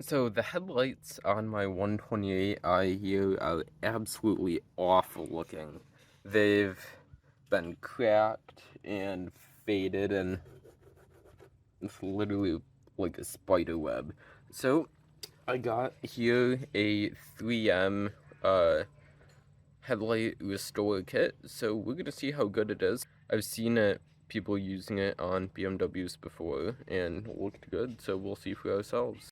So the headlights on my 128i here are absolutely awful looking. They've been cracked and faded, and it's literally like a spider web. So I got here a 3M headlight restore kit. So we're gonna see how good it is. I've seen people using it on BMWs before and it looked good, so we'll see for ourselves.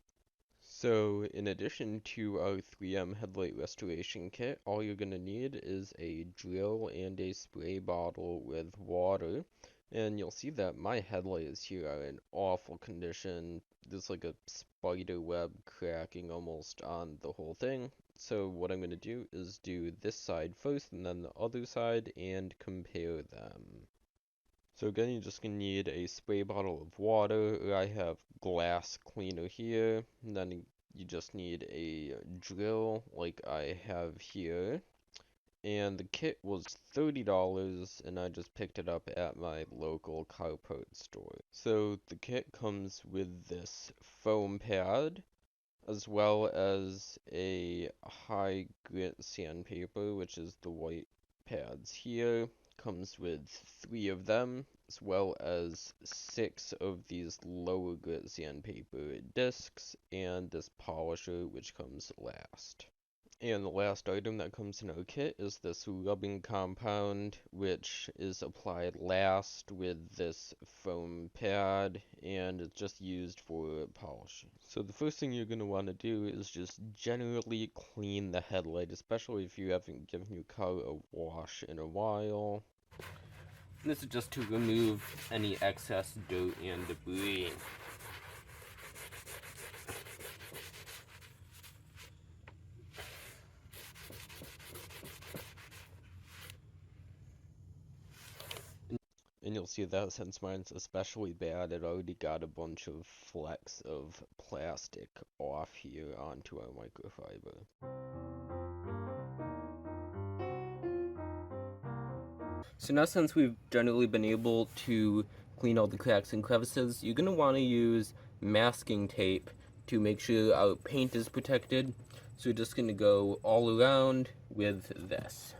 So in addition to our 3M headlight restoration kit, all you're going to need is a drill and a spray bottle with water. And you'll see that my headlights here are in awful condition. There's like a spider web cracking almost on the whole thing. So what I'm going to do is do this side first and then the other side and compare them. So again, you're just going to need a spray bottle of water. I have glass cleaner here. And then you just need a drill like I have here. And the kit was $30 and I just picked it up at my local car parts store. So the kit comes with this foam pad as well as a high grit sandpaper, which is the white pads here. Comes with 3 of them, as well as 6 of these lower grit sandpaper discs, and this polisher, which comes last. And the last item that comes in our kit is this rubbing compound, which is applied last with this foam pad, and it's just used for polishing. So the first thing you're going to want to do is just generally clean the headlight, especially if you haven't given your car a wash in a while. This is just to remove any excess dirt and debris. And you'll see that since mine's especially bad, it already got a bunch of flecks of plastic off here onto our microfiber. So now since we've generally been able to clean all the cracks and crevices, you're going to want to use masking tape to make sure our paint is protected. So we're just going to go all around with this.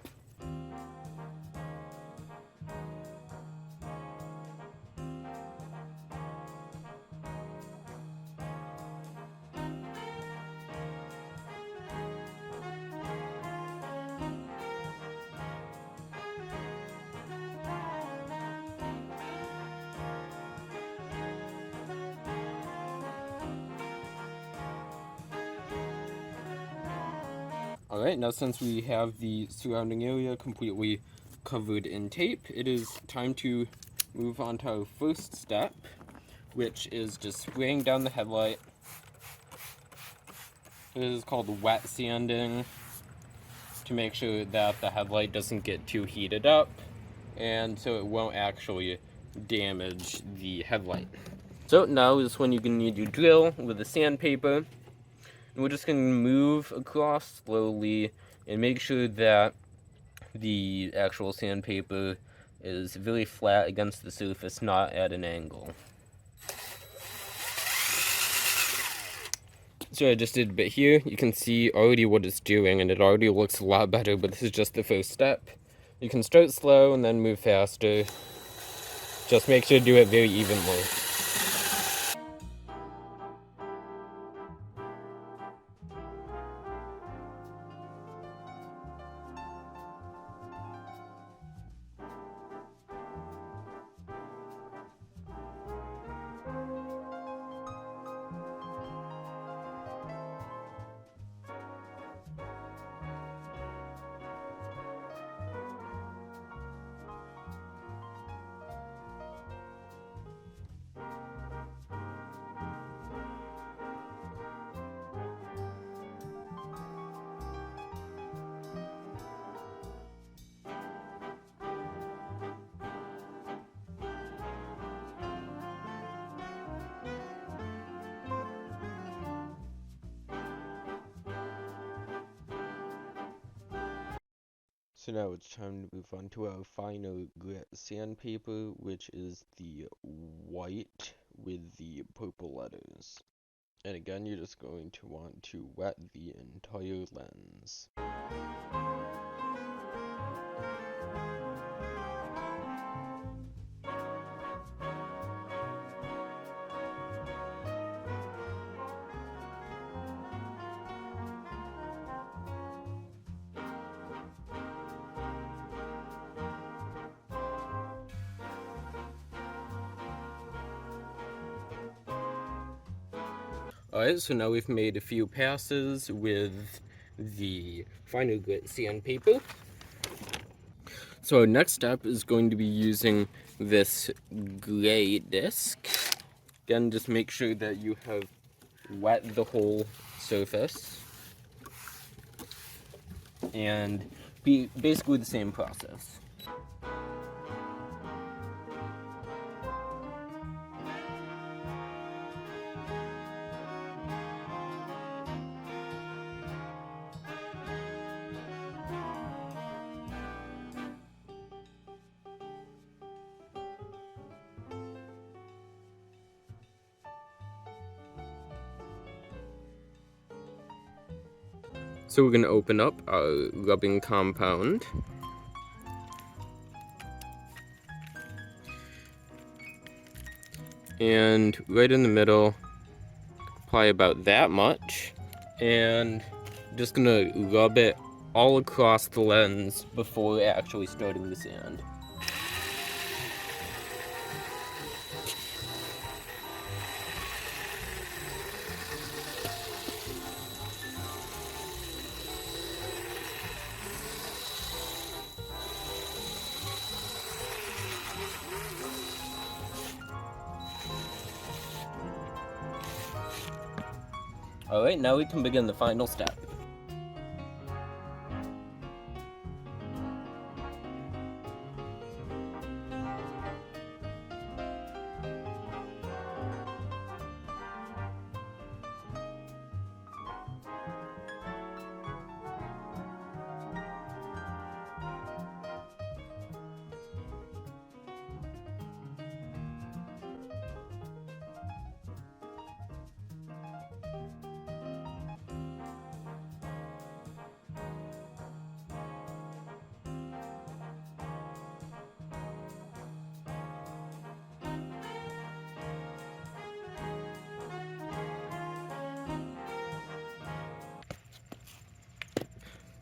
Alright, now since we have the surrounding area completely covered in tape, it is time to move on to our first step, which is just spraying down the headlight. This is called wet sanding, to make sure that the headlight doesn't get too heated up, and so it won't actually damage the headlight. So now is when you're going to need your drill with the sandpaper. And we're just going to move across slowly and make sure that the actual sandpaper is very flat against the surface, not at an angle. So I just did a bit here. You can see already what it's doing, and it already looks a lot better, but this is just the first step. You can start slow and then move faster. Just make sure to do it very evenly. So now it's time to move on to our final grit sandpaper, which is the white with the purple letters. And again, you're just going to want to wet the entire lens. Alright, so now we've made a few passes with the final grit sandpaper. So our next step is going to be using this gray disc. Again, just make sure that you have wet the whole surface. And be basically the same process. So we're going to open up our rubbing compound. And right in the middle, apply about that much. And just going to rub it all across the lens before actually starting the sand. Alright, now we can begin the final step.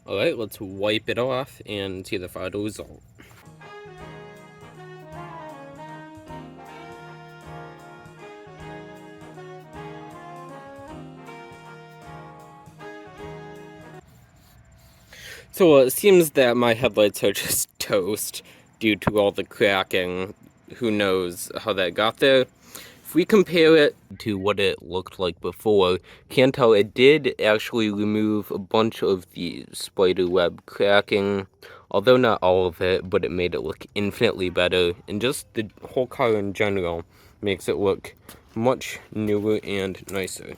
Alright, let's wipe it off and see the final result. So it seems that my headlights are just toast due to all the cracking. Who knows how that got there. If we compare it to what it looked like before, can tell it did actually remove a bunch of the spider web cracking, although not all of it, but it made it look infinitely better, and just the whole car in general makes it look much newer and nicer.